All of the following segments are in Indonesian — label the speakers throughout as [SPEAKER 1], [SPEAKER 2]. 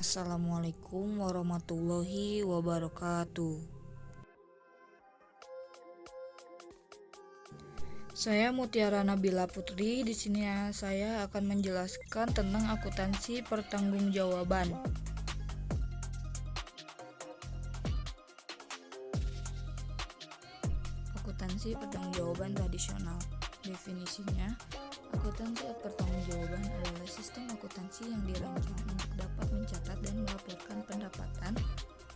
[SPEAKER 1] Assalamualaikum warahmatullahi wabarakatuh. Saya Mutiara Nabila Putri. Di sini saya akan menjelaskan tentang akuntansi pertanggungjawaban. Akuntansi pertanggungjawaban tradisional. Definisinya, akuntansi pertanggungjawaban adalah sistem akuntansi yang dirancang untuk dapat mencatat dan melaporkan pendapatan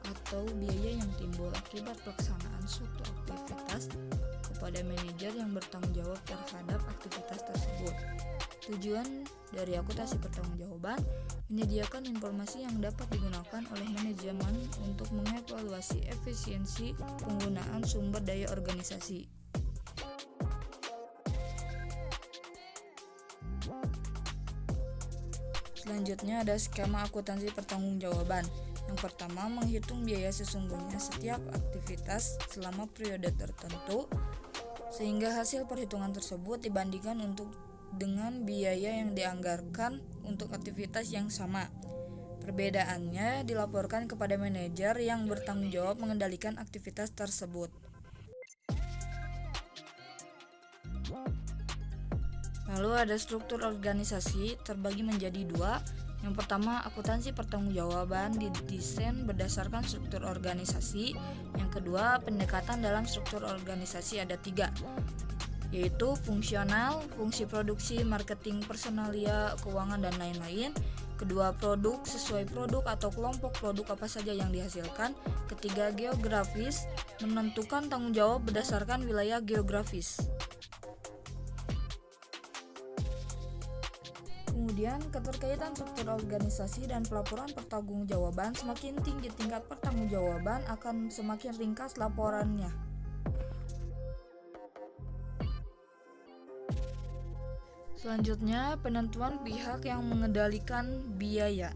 [SPEAKER 1] atau biaya yang timbul akibat pelaksanaan suatu aktivitas kepada manajer yang bertanggung jawab terhadap aktivitas tersebut. Tujuan dari akuntansi pertanggungjawaban menyediakan informasi yang dapat digunakan oleh manajemen untuk mengevaluasi efisiensi penggunaan sumber daya organisasi. Selanjutnya ada skema akuntansi pertanggungjawaban. Yang pertama, menghitung biaya sesungguhnya setiap aktivitas selama periode tertentu, sehingga hasil perhitungan tersebut dibandingkan dengan biaya yang dianggarkan untuk aktivitas yang sama. Perbedaannya dilaporkan kepada manajer yang bertanggung jawab mengendalikan aktivitas tersebut. Lalu ada struktur organisasi terbagi menjadi dua. Yang pertama, akuntansi pertanggungjawaban didesain berdasarkan struktur organisasi. Yang kedua, pendekatan dalam struktur organisasi ada tiga, yaitu fungsional, fungsi produksi, marketing, personalia, keuangan, dan lain-lain. Kedua, produk, sesuai produk atau kelompok produk apa saja yang dihasilkan. Ketiga, geografis, menentukan tanggung jawab berdasarkan wilayah geografis. Kemudian, keterkaitan struktur organisasi dan pelaporan pertanggungjawaban. Semakin tinggi tingkat pertanggungjawaban, akan semakin ringkas laporannya. Selanjutnya, penentuan pihak yang mengendalikan biaya.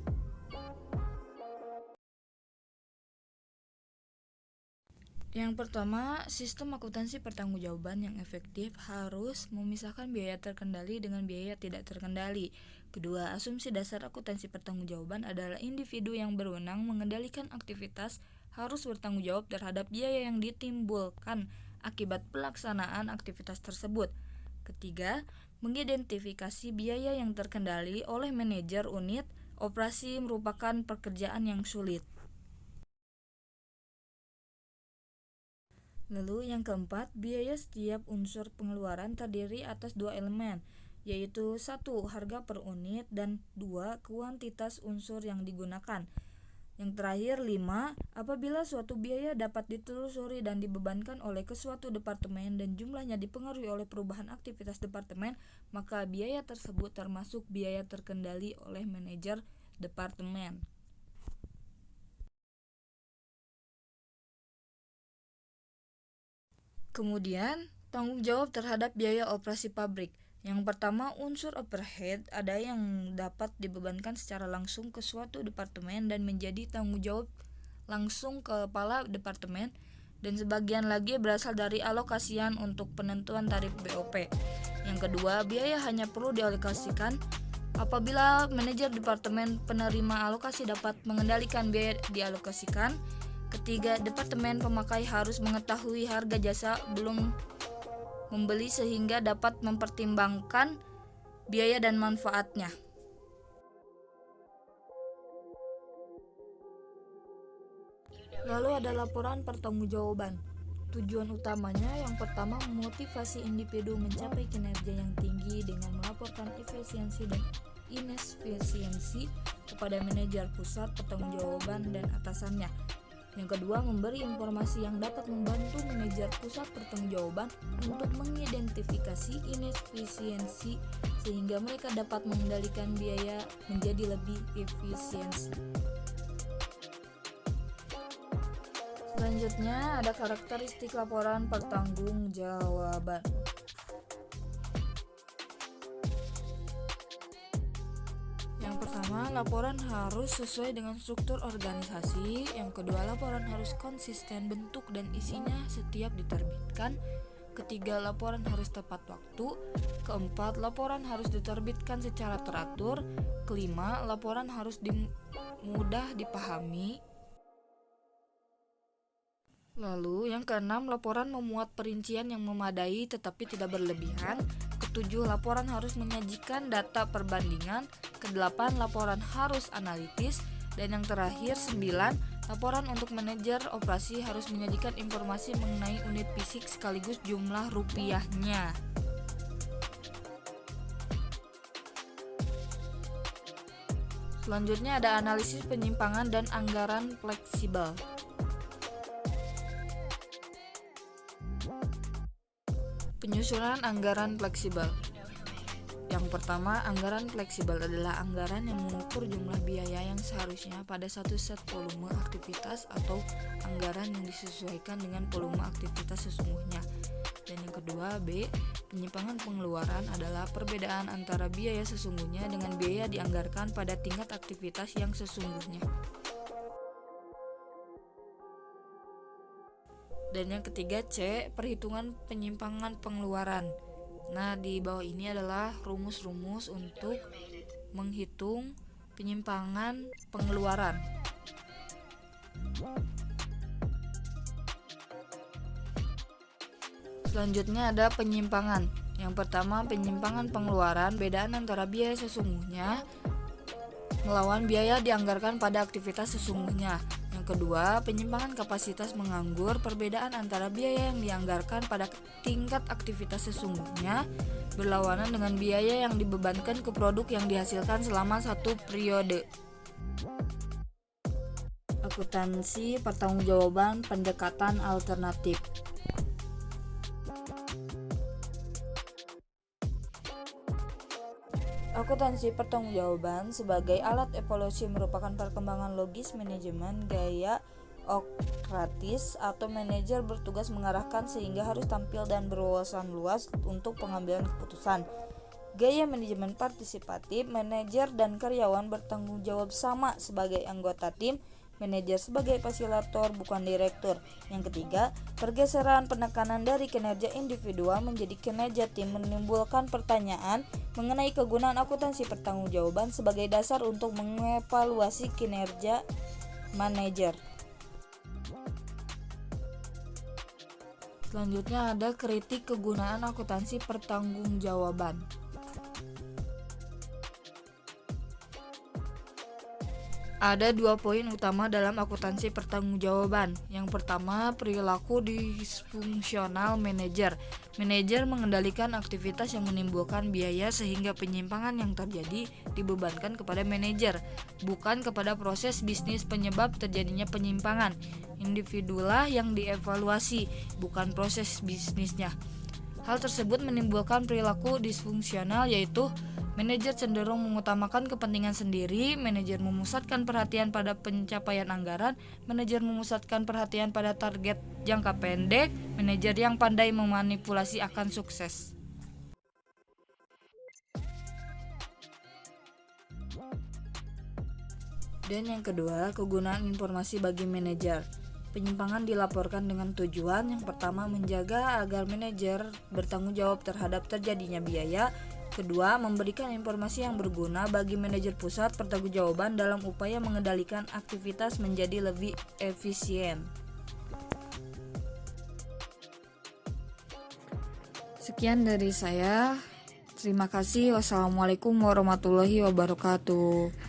[SPEAKER 1] Yang pertama, sistem akuntansi pertanggungjawaban yang efektif harus memisahkan biaya terkendali dengan biaya tidak terkendali. Kedua, asumsi dasar akuntansi pertanggungjawaban adalah individu yang berwenang mengendalikan aktivitas harus bertanggung jawab terhadap biaya yang ditimbulkan akibat pelaksanaan aktivitas tersebut. Ketiga, mengidentifikasi biaya yang terkendali oleh manajer unit operasi merupakan pekerjaan yang sulit. Lalu yang keempat, biaya setiap unsur pengeluaran terdiri atas dua elemen, yaitu 1. Harga per unit, dan 2. Kuantitas unsur yang digunakan. Yang terakhir 5. Apabila suatu biaya dapat ditelusuri dan dibebankan oleh ke suatu departemen dan jumlahnya dipengaruhi oleh perubahan aktivitas departemen, maka biaya tersebut termasuk biaya terkendali oleh manajer departemen. Kemudian, tanggung jawab terhadap biaya operasi pabrik. Yang pertama, unsur overhead ada yang dapat dibebankan secara langsung ke suatu departemen dan menjadi tanggung jawab langsung kepala departemen, dan sebagian lagi berasal dari alokasian untuk penentuan tarif BOP. Yang kedua, biaya hanya perlu dialokasikan apabila manajer departemen penerima alokasi dapat mengendalikan biaya dialokasikan. Ketiga, departemen pemakai harus mengetahui harga jasa belum membeli sehingga dapat mempertimbangkan biaya dan manfaatnya. Lalu ada laporan pertanggungjawaban. Tujuan utamanya yang pertama, memotivasi individu mencapai kinerja yang tinggi dengan melaporkan efisiensi dan inefisiensi kepada manajer pusat pertanggungjawaban dan atasannya. Yang kedua, memberi informasi yang dapat membantu manajer pusat pertanggungjawaban untuk mengidentifikasi inefisiensi sehingga mereka dapat mengendalikan biaya menjadi lebih efisiensi. Selanjutnya ada karakteristik laporan pertanggungjawaban. Yang pertama, laporan harus sesuai dengan struktur organisasi. Yang kedua, laporan harus konsisten bentuk dan isinya setiap diterbitkan. Ketiga, laporan harus tepat waktu. Keempat, laporan harus diterbitkan secara teratur. Kelima, laporan harus mudah dipahami. Lalu yang keenam, laporan memuat perincian yang memadai tetapi tidak berlebihan. Ketujuh, laporan harus menyajikan data perbandingan. Kedelapan, laporan harus analitis. Dan yang terakhir, 9, laporan untuk manajer operasi harus menyajikan informasi mengenai unit fisik sekaligus jumlah rupiahnya. Selanjutnya ada analisis penyimpangan dan anggaran fleksibel. Penyusunan anggaran fleksibel. Yang pertama, anggaran fleksibel adalah anggaran yang mengukur jumlah biaya yang seharusnya pada satu set volume aktivitas atau anggaran yang disesuaikan dengan volume aktivitas sesungguhnya. Dan yang kedua, B, penyimpangan pengeluaran adalah perbedaan antara biaya sesungguhnya dengan biaya dianggarkan pada tingkat aktivitas yang sesungguhnya. Dan yang ketiga, C, perhitungan penyimpangan pengeluaran. Nah, di bawah ini adalah rumus-rumus untuk menghitung penyimpangan pengeluaran. Selanjutnya ada penyimpangan. Yang pertama, penyimpangan pengeluaran, bedaan antara biaya sesungguhnya melawan biaya dianggarkan pada aktivitas sesungguhnya. Yang kedua, penyimpangan kapasitas menganggur, perbedaan antara biaya yang dianggarkan pada tingkat aktivitas sesungguhnya berlawanan dengan biaya yang dibebankan ke produk yang dihasilkan selama satu periode. Akuntansi pertanggungjawaban pendekatan alternatif. Akuntansi pertanggungjawaban sebagai alat evaluasi merupakan perkembangan logis manajemen gaya okratis atau manajer bertugas mengarahkan sehingga harus tampil dan berwawasan luas untuk pengambilan keputusan. Gaya manajemen partisipatif, manajer dan karyawan bertanggung jawab sama sebagai anggota tim, manajer sebagai fasilitator bukan direktur. Yang ketiga, pergeseran penekanan dari kinerja individual menjadi kinerja tim menimbulkan pertanyaan mengenai kegunaan akuntansi pertanggungjawaban sebagai dasar untuk mengevaluasi kinerja manajer. Selanjutnya ada kritik kegunaan akuntansi pertanggungjawaban. Ada 2 poin utama dalam akuntansi pertanggungjawaban. Yang pertama, perilaku disfungsional manajer. Manajer mengendalikan aktivitas yang menimbulkan biaya sehingga penyimpangan yang terjadi dibebankan kepada manajer, bukan kepada proses bisnis penyebab terjadinya penyimpangan. Individulah yang dievaluasi, bukan proses bisnisnya. Hal tersebut menimbulkan perilaku disfungsional, yaitu manajer cenderung mengutamakan kepentingan sendiri, manajer memusatkan perhatian pada pencapaian anggaran, manajer memusatkan perhatian pada target jangka pendek, manajer yang pandai memanipulasi akan sukses. Dan yang kedua, kegunaan informasi bagi manajer. Penyimpangan dilaporkan dengan tujuan yang pertama menjaga agar manajer bertanggung jawab terhadap terjadinya biaya. Kedua, memberikan informasi yang berguna bagi manajer pusat pertanggungjawaban dalam upaya mengendalikan aktivitas menjadi lebih efisien. Sekian dari saya. Terima kasih. Wassalamualaikum warahmatullahi wabarakatuh.